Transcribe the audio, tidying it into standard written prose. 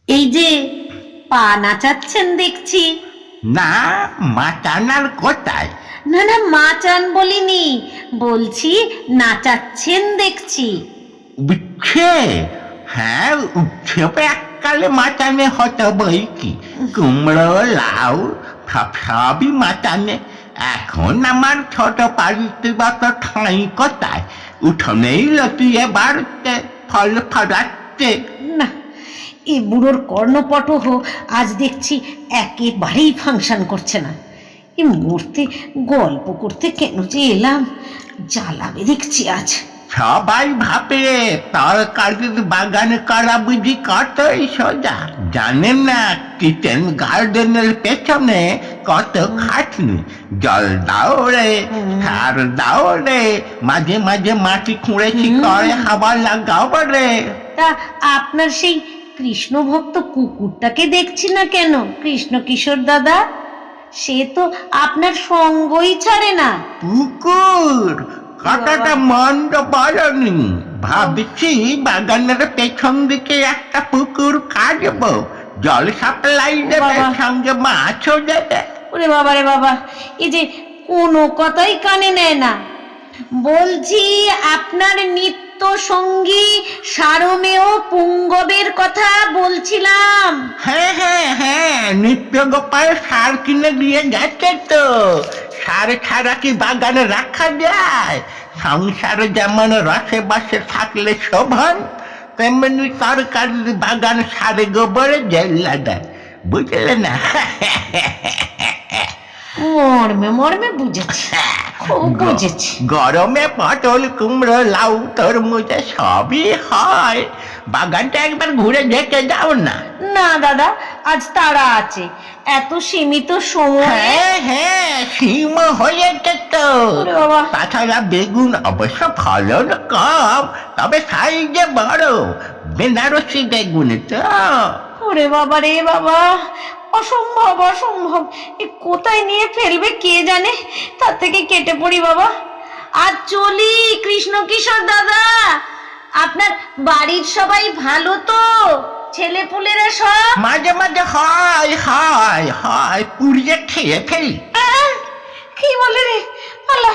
এই যে পা নাচাচ্ছেন দেখছি। না, মাচানার কোথায়? না না, মাচান বলিনি, বলছি নাচাচ্ছেন দেখছি। উচ্ছে? হ্যাঁ, উচ্ছে এককালে মাচানে হতো বই কি। কুমড়ো, লাউ সবই মাচানে। এখন আমার ছোট পারিবারিক ঠাঁই কোথায়? উঠোনেই লতিয়ে বাড়তে ফল ফলাচ্ছে। না, এ বুড়োর কর্ণপটহ আজ দেখছি একেবারেই ফাংশন করছে না। এ মুহূর্তে গল্প করতে কেন যে এলাম, জ্বালাবে দেখছি আজ। সবাই ভাবে তরকারির বাগান করা বুঝি কতই সোজা। জানেন না কিচেন গার্ডেনের পেছনে কত খাটনি। জল দাও রে, সার দাও রে, মাঝে মাঝে মাটি খুঁড়েছি করে হাওয়া লাগাও রে। তা আপনার সেই কৃষ্ণ ভক্ত কুকুরটাকে দেখছি না কেন কৃষ্ণ কিশোর দাদা? সে তো আপনার সঙ্গই ছাড়ে না। পুকুর কথাটা মন্দ বলনি। ভাবছি বাগানের পেছন দিকে একটা পুকুর কাটবো, জল সাপ্লাই দেবে, সঙ্গে মাছও দেবে। ওরে বাবা রে বাবা, এই যে কোনো কথাই কানে নেয় না। বলছি আপনার নিত্য সঙ্গী সারমেয় পুঙ্গবের কথা বলছিলাম। হ্যাঁ হ্যাঁ হ্যাঁ, নিত্য গোপাল সার কিনে দিয়ে গেছে তো। সার ছাড়া কি বাগানে রাখা যায়? সংসারে যেমন রসে বসে থাকলে শোভন, তেমনি তরকারির বাগান সারে গোবরে জেলা দেয়, বুঝলে না? মর্মে মর্মে বুঝেছি, খুব বুঝেছি। গরমে পটল, কুমড়ো, লাউ, তরমুজে সবই হয়। বাগানটা একবার ঘুরে দেখে যাও না। না দাদা, আজ তাড়া আছে, এত সীমিত সময়। হ্যাঁ হ্যাঁ, সিম হয়েছে তো। ওরে বাবা। তাছাড়া বেগুন অবশ্য ফলন কম, তবে সাইজে বড়, বেনারসি বেগুন তো। ওরে বাবা রে বাবা, অসম্ভব অসম্ভব, এ কোথায় নিয়ে ফেলবে কে জানে। তার থেকে কেটে পড়ি বাবা। আজ চলি কৃষ্ণ কিশোর দাদা। আপনার বাড়ির সবাই ভালো তো? ছেলে পুলেরা সব? মাঝে মাঝে হয় হয় হয়, পুড়িয়ে খেয়ে ফেলি। কি বলে রে? পালা।